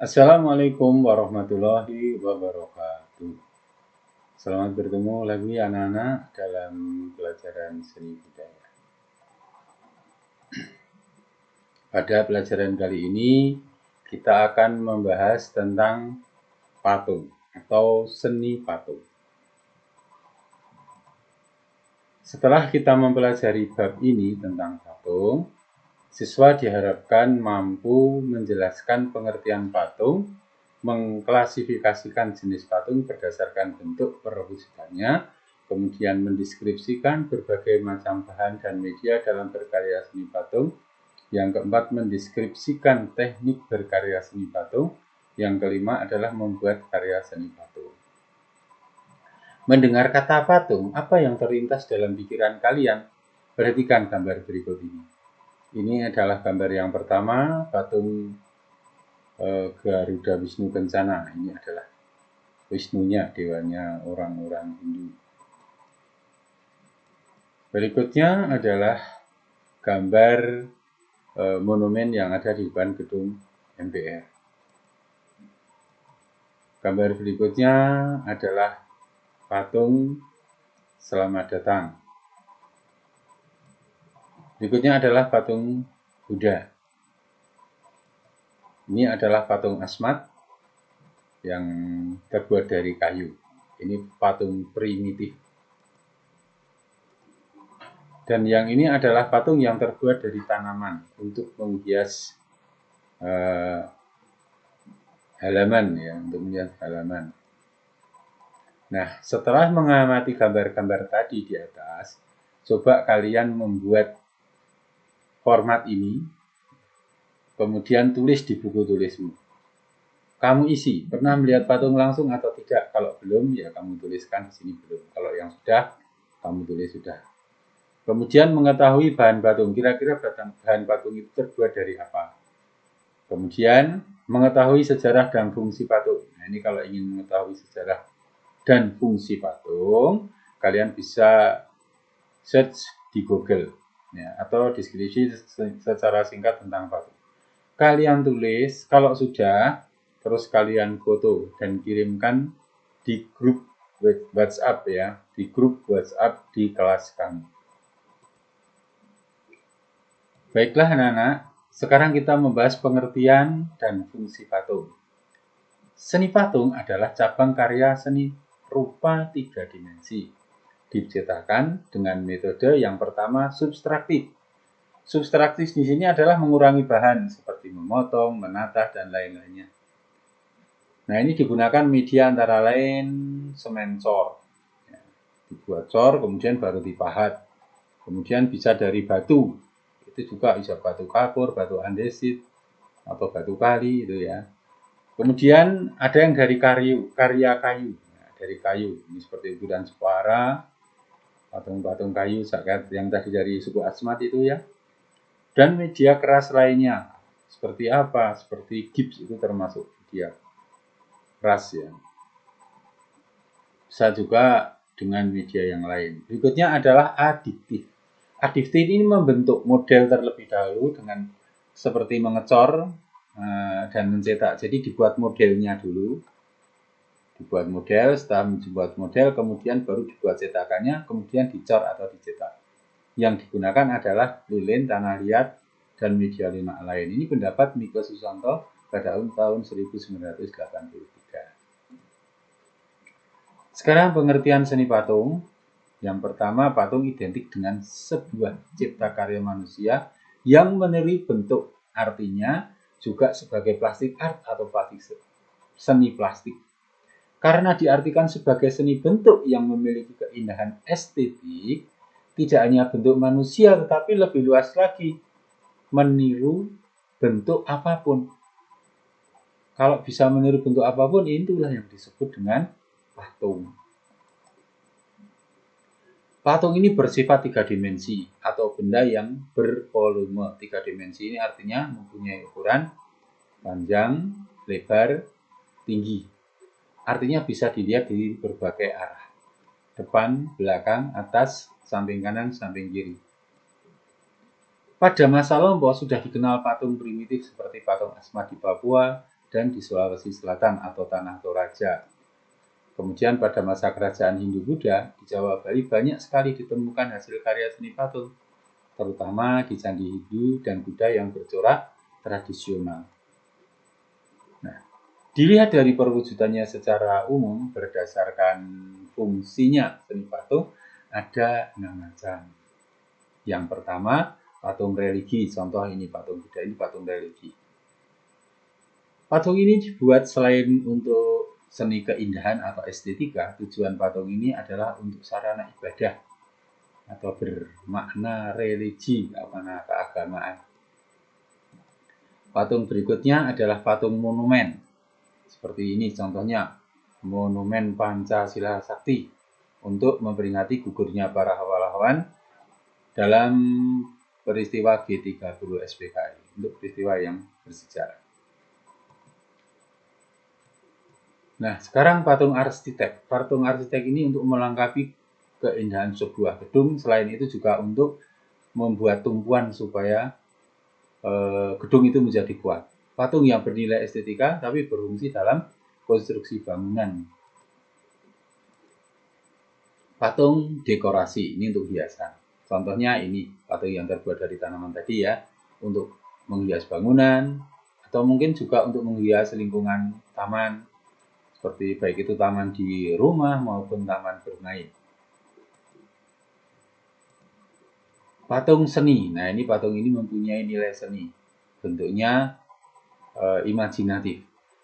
Assalamualaikum warahmatullahi wabarakatuh. Selamat bertemu lagi anak-anak dalam pelajaran seni budaya. Pada pelajaran kali ini kita akan membahas tentang patung atau seni patung. Setelah kita mempelajari bab ini tentang patung, siswa diharapkan mampu menjelaskan pengertian patung, mengklasifikasikan jenis patung berdasarkan bentuk perwujudannya, kemudian mendeskripsikan berbagai macam bahan dan media dalam berkarya seni patung. Yang keempat, mendeskripsikan teknik berkarya seni patung. Yang kelima adalah membuat karya seni patung. Mendengar kata patung, apa yang terlintas dalam pikiran kalian? Perhatikan gambar berikut ini. Ini adalah gambar yang pertama, patung Garuda Wisnu Kencana. Ini adalah Wisnunya, dewanya orang-orang Hindu. Berikutnya adalah gambar monumen yang ada di depan gedung MPR. Gambar berikutnya adalah patung Selamat Datang. Berikutnya adalah patung Buddha. Ini adalah patung Asmat yang terbuat dari kayu. Ini patung primitif. Dan yang ini adalah patung yang terbuat dari tanaman untuk menghias halaman, ya, untuk menghias halaman. Nah, setelah mengamati gambar-gambar tadi di atas, coba kalian membuat format ini, kemudian tulis di buku tulismu. Kamu isi, pernah melihat patung langsung atau tidak? Kalau belum, ya kamu tuliskan di sini belum. Kalau yang sudah, kamu tulis sudah. Kemudian mengetahui bahan patung, kira-kira bahan patung itu terbuat dari apa. Kemudian mengetahui sejarah dan fungsi patung. Nah, ini kalau ingin mengetahui sejarah dan fungsi patung, kalian bisa search di Google, ya, atau deskripsi secara singkat tentang patung. Kalian tulis, kalau sudah, terus kalian foto dan kirimkan di grup WhatsApp, ya, di grup WhatsApp di kelas kami. Baiklah anak-anak, sekarang kita membahas pengertian dan fungsi patung. Seni patung adalah cabang karya seni rupa 3 dimensi. Diciptakan dengan metode yang pertama subtraktif. Subtraktif di sini adalah mengurangi bahan seperti memotong, menata, dan lain-lainnya. Nah, ini digunakan media antara lain semen cor. Ya, dibuat cor, kemudian baru dipahat. Kemudian bisa dari batu. Itu juga bisa batu kapur, batu andesit, atau batu kali itu ya. Kemudian ada yang dari karya kayu. Nah, dari kayu, ini seperti ukiran Jepara, patung-patung kayu yang tadi dari suku Asmat itu ya. Dan media keras lainnya, seperti apa? Seperti gips, itu termasuk media keras ya. Bisa juga dengan media yang lain. Berikutnya adalah adiktif. Adiktif ini membentuk model terlebih dahulu dengan seperti mengecor dan mencetak. Jadi dibuat modelnya dulu. Dibuat model, setelah dibuat model, kemudian baru dibuat cetakannya, kemudian dicor atau dicetak. Yang digunakan adalah lilin, tanah liat, dan media lunak lain. Ini pendapat Miko Susanto pada tahun 1983. Sekarang pengertian seni patung. Yang pertama, patung identik dengan sebuah cipta karya manusia yang meniru bentuk. Artinya juga sebagai plastik art atau seni plastik. Karena diartikan sebagai seni bentuk yang memiliki keindahan estetik, tidak hanya bentuk manusia tetapi lebih luas lagi, meniru bentuk apapun. Kalau bisa meniru bentuk apapun, itulah yang disebut dengan patung. Patung ini bersifat 3 dimensi atau benda yang bervolume. 3 dimensi ini artinya mempunyai ukuran panjang, lebar, tinggi. Artinya bisa dilihat di berbagai arah. Depan, belakang, atas, samping kanan, samping kiri. Pada masa lampau sudah dikenal patung primitif seperti patung Asmat di Papua, dan di Sulawesi Selatan atau Tanah Toraja. Kemudian pada masa kerajaan Hindu-Buddha di Jawa Bali banyak sekali ditemukan hasil karya seni patung, terutama di candi Hindu dan Buddha yang bercorak tradisional. Nah, dilihat dari perwujudannya secara umum berdasarkan fungsinya seni patung ada 6 macam. Yang pertama, patung religi. Contoh ini patung Buddha, ini patung religi. Patung ini dibuat selain untuk seni keindahan atau estetika, tujuan patung ini adalah untuk sarana ibadah atau bermakna religi, makna keagamaan. Patung berikutnya adalah patung monumen. Seperti ini contohnya, monumen Pancasila Sakti untuk memperingati gugurnya para pahlawan dalam peristiwa G30 SPKI, untuk peristiwa yang bersejarah. Nah, sekarang patung arsitek. Patung arsitek ini untuk melengkapi keindahan sebuah gedung, selain itu juga untuk membuat tumpuan supaya gedung itu menjadi kuat. Patung yang bernilai estetika tapi berfungsi dalam konstruksi bangunan. Patung dekorasi, ini untuk hiasan. Contohnya ini, patung yang terbuat dari tanaman tadi ya, untuk menghias bangunan, atau mungkin juga untuk menghias lingkungan taman, seperti baik itu taman di rumah maupun taman bermain. Patung seni, nah ini patung ini mempunyai nilai seni, bentuknya imajinatif.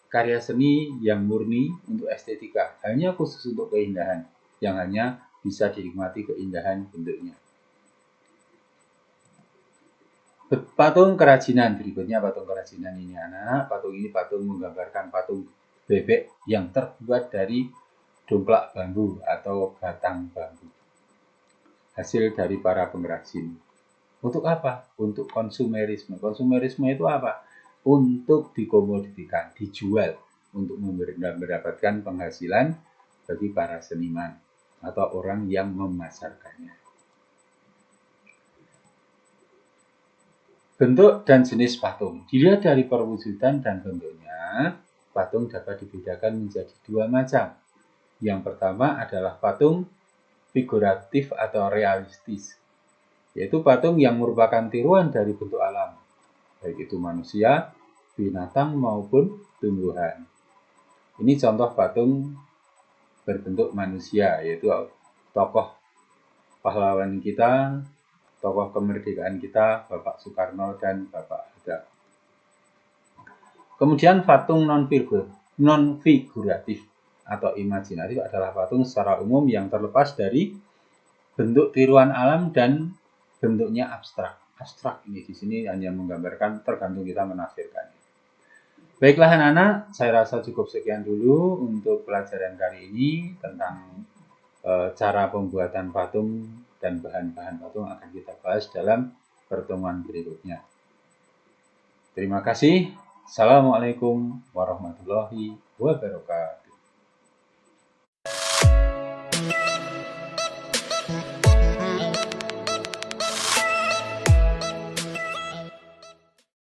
Karya seni yang murni untuk estetika, hanya khusus untuk keindahan, yang hanya bisa dinikmati keindahan bentuknya. Patung kerajinan, berikutnya patung kerajinan ini anak. Patung ini patung menggambarkan patung bebek yang terbuat dari domplak bambu atau batang bambu, hasil dari para pengrajin. Untuk apa? Untuk konsumerisme. Konsumerisme itu apa? Untuk dikomoditikan, dijual, untuk mendapatkan penghasilan bagi para seniman atau orang yang memasarkannya. Bentuk dan jenis patung. Dilihat dari perwujudan dan bentuknya, patung dapat dibedakan menjadi 2 macam. Yang pertama adalah patung figuratif atau realistis, yaitu patung yang merupakan tiruan dari bentuk alam, baik itu manusia, binatang maupun tumbuhan. Ini contoh patung berbentuk manusia, yaitu tokoh pahlawan kita, tokoh kemerdekaan kita, Bapak Soekarno dan Bapak Hatta. Kemudian patung non-figuratif atau imajinatif adalah patung secara umum yang terlepas dari bentuk tiruan alam dan bentuknya abstrak. Abstrak ini di sini hanya menggambarkan, tergantung kita menafsirkannya. Baiklah anak-anak, saya rasa cukup sekian dulu untuk pelajaran kali ini tentang cara pembuatan patung dan bahan-bahan patung akan kita bahas dalam pertemuan berikutnya. Terima kasih. Assalamualaikum warahmatullahi wabarakatuh.